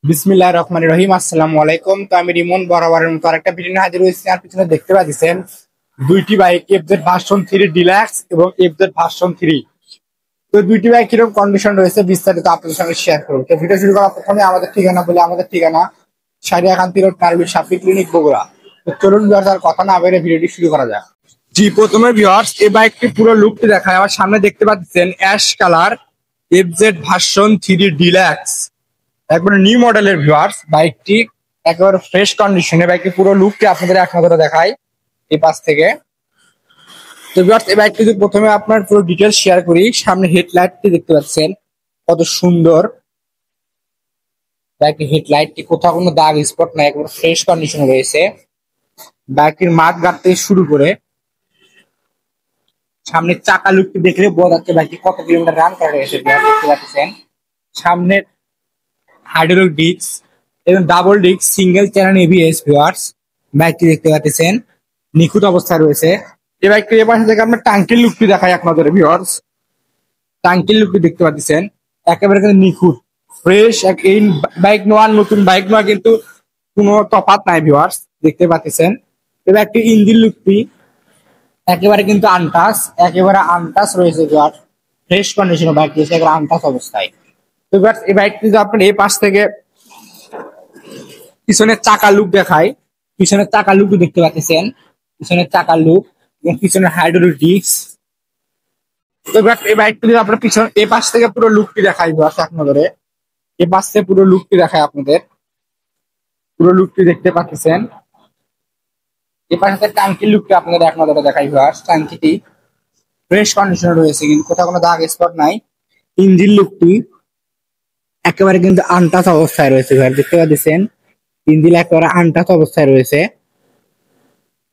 বিসমিল্লাহির রহমানির রহিম। আসসালামু আলাইকুম। তো আমি রিমন বরাবরের মতো আরেকটা ভিডিও নিয়ে হাজির হয়েছি। আর পিছনে দেখতে পাচ্ছেন দুইটি বাইক, এফজেড ভার্সন 3 ডিলাক্স এবং এফজেড ভার্সন 3। তো দুইটি বাইক কিরকম কন্ডিশন রয়েছে বিস্তারিত আপনাদের সঙ্গে শেয়ার করব। তো ভিডিও শুরু করার প্রথমে আমাদের ঠিকানা বলে, আমাদের ঠিকানা সারিয়াকান্তি রোড, নারবি সাফি ক্লিনিক, বগুড়া। তো চলুন ভিউয়ার্স, আর কথা না বেরিয়ে ভিডিওটি শুরু করা যাক। জি, প্রথমে ভিউয়ার্স এই বাইকটি পুরো লুকটি দেখায়। আমার সামনে দেখতে পাচ্ছেন ash colour FZ version 3 deluxe, একবারে নিউ মডেলের ভিউয়ার্স। বাইকটি একেবারে ফ্রেশ কন্ডিশনে, বাইকটি পুরো লুকটি আপনাদের এক নজরে দেখায় এই পাশ থেকে। তো ভিউয়ার্স এই বাইকটি যদি প্রথমে আপনার পুরো ডিটেলস শেয়ার করি, সামনে হেডলাইটটি দেখতে পাচ্ছেন কত সুন্দর। বাইকটির হেডলাইটটি কোথাও কোনো দাগ স্পট নাই, একেবারে ফ্রেশ কন্ডিশনে রয়েছে। বাইকটির মাঠ গার্ড থেকে শুরু করে সামনের চাকা লুকটি দেখলে বোঝা যাচ্ছে বাইকটি কত কিলোমিটার রান করা রয়েছে। দেখতে পাচ্ছেন সামনের হাইড্রোলিক ডিস্ক এবং double disc single channel ABS viewers. বাইকটি দেখতে পাচ্ছেন নিখুঁত অবস্থায় রয়েছে। এই বাইকটি এ পাশে থেকে আপনার টাঙ্কির লুকটি দেখায় এক নজরে ভিউয়ার্স। টাঙ্কির লুকটি দেখতে পাচ্ছেন একেবারে কিন্তু নিখুঁত ফ্রেশ। এই বাইক নেওয়ার নতুন বাইক নেওয়া কিন্তু কোনো তফাৎ নাই ভিউয়ার্স, দেখতে পাচ্ছেন। এই বাইকটির ইঞ্জিন লুকটি একেবারে কিন্তু আনটাচ, একেবারে আনটাচ রয়েছে ভিউয়ার্স। ফ্রেশ কন্ডিশনে বাইকটি একেবারে আনটাচ অবস্থায়। তো ভিউয়ার্স এই বাইকটি যদি আপনার এই পাশ থেকে পিছনের চাকা লুক দেখায়, পিছনের চাকা লুক দেখতে পাচ্ছেন, পিছনের চাকার লুক এবং পিছনের হাইড্রোলিক ডিস্ক। তো এই বাইকটি যদি আপনার পিছন এই পাশ থেকে পুরো লুকটি দেখাই এক নজরে, এই পাশ থেকে পুরো লুকটি দেখায় আপনাদের, পুরো লুকটি দেখতে পাচ্ছেন। এই পাশে থেকে টাঙ্কির লুকটি আপনাদের এক নজরে দেখাই ভিউয়ার্স। টাঙ্কিটি ফ্রেশ কন্ডিশনে রয়েছে, কিন্তু কোথাও কোনো দাগ স্পট নাই। ইঞ্জিন লুকটি একেবারে কিন্তু আনটাচ অবস্থায় রয়েছে ভিউয়ার্স, দেখতে পাচ্ছেন ইঞ্জিন একেবারে আনটাচ অবস্থায় রয়েছে।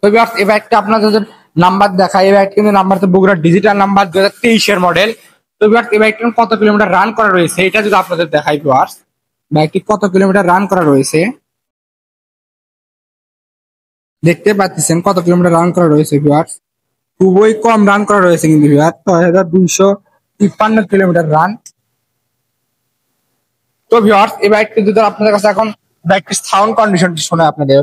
তো ভিউয়ার্স এই বাইকটা আপনাদের নাম্বার দেখায়, এই বাইকটা কিন্তু নাম্বার তো বগুড়া ডিজিটাল নাম্বার 2023 মডেল। তো ভিউয়ার্স এই বাইকটা কত কিলোমিটার রান করা রয়েছে এটা যদি আপনাদের দেখাই ভিউয়ার্স, বাইকটি কত কিলোমিটার রান করা রয়েছে দেখতে পাচ্ছেন, কত কিলোমিটার রান করা রয়েছে ভিউয়ার্স। খুবই কম রান করা রয়েছে কিন্তু ভিউয়ার্স, 6253 কিলোমিটার রান। তো ভিউয়ার্স এই বাইকটি যদি আপনাদের কাছে এখন বাইকটির সাউন্ড কন্ডিশনটি শোনে আপনাদের,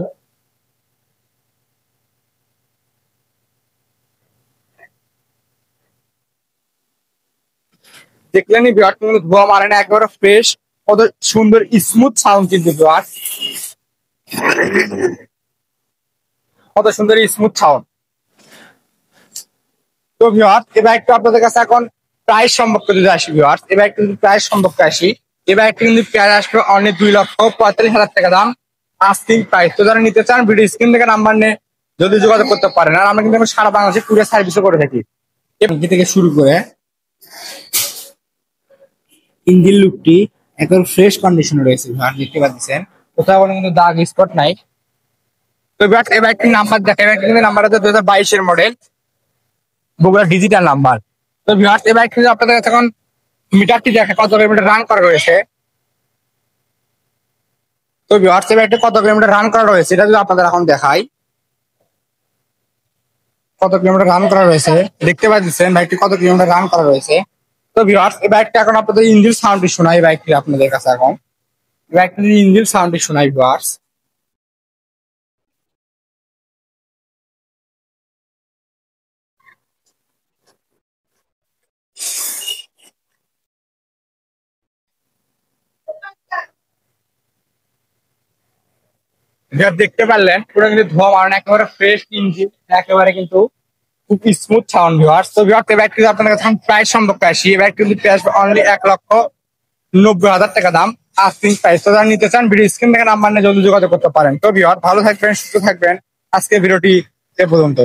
দেখলেনি ভিউয়ার্স কিন্তু ধোয়া মারে না, একেবারে ফ্রেশ, কত সুন্দর স্মুথ সাউন্ড কিন্তু ভিউয়ার্স, কত সুন্দর স্মুথ সাউন্ড। তো ভিউয়ার্স এই বাইকটা আপনাদের কাছে এখন প্রাইস সম্পর্কে যদি আসি ভিউয়ার্স, এই বাইকটা কিন্তু প্রাইস সম্পর্কে আসি, এই বাইকটা কিন্তু প্রাইস আসবে অনলি 2,45,000 টাকা দাম আস্কিং প্রাইস। তো যারা নিতে চান ভিডিও স্ক্রিন থেকে নাম্বার নিয়ে যদি যোগাযোগ করতে পারেন। আর আমরা কিন্তু সারা বাংলাদেশে কুরিয়ার সার্ভিসও করে থাকি। এমনি থেকে শুরু করে ইঞ্জিন লুকটি একদম ফ্রেশ কন্ডিশনে রয়েছে ভিউয়ার্স, দেখতে পাচ্ছেন কোথাও কোনো কিন্তু দাগ স্পট নাই। তো ভিউয়ার্স এই বাইকটির নাম্বার দেখে, এই বাইকটির নাম্বার হচ্ছে 2022 মডেল, বগুড়া ডিজিটাল নাম্বার। তো ভিউয়ার্স এই বাইকটি আপনাদের কাছে এখন মিটারটি দেখে কত কিলোমিটার রান করা রয়েছে। তো ভিউয়ার্স এই বাইকটি কত কিলোমিটার রান করা রয়েছে এটা যদি আপনাদের এখন দেখাই, কত কিলোমিটার রান করা রয়েছে দেখতে পাচ্ছেন বাইকটি কত কিলোমিটার রান করা রয়েছে। তো ভিউয়ার্স এই বাইকটা এখন আপনাদের ইঞ্জিন সাউন্ডটি শোনাই, বাইকটি আপনাদের কাছে এখন বাইকটির ইঞ্জিন সাউন্ডটি শোনাই ভিউয়ার্স। দেখতে পারলেন পুরো কিন্তু ধোয়া মারানো, একেবারে ফ্রেশ ইঞ্জিন, একেবারে কিন্তু খুব স্মুথ সাউন্ড ভিউয়ার্স। তো ভিউয়ার্স এই বাইকটি আপনার কাছে প্রাইস সম্পর্কে আসি, এই বাইকটি কিন্তু প্রাইস অনলি 1,90,000 টাকা দাম আস্কিং প্রাইস। তো যারা নিতে চান ভিডিও স্ক্রিন থেকে নাম্বার নিয়ে জলদি যোগাযোগ করতে পারেন। তো ভিউয়ার্স ভালো থাকবেন, সুস্থ থাকবেন, আজকে ভিডিওটি এ পর্যন্ত।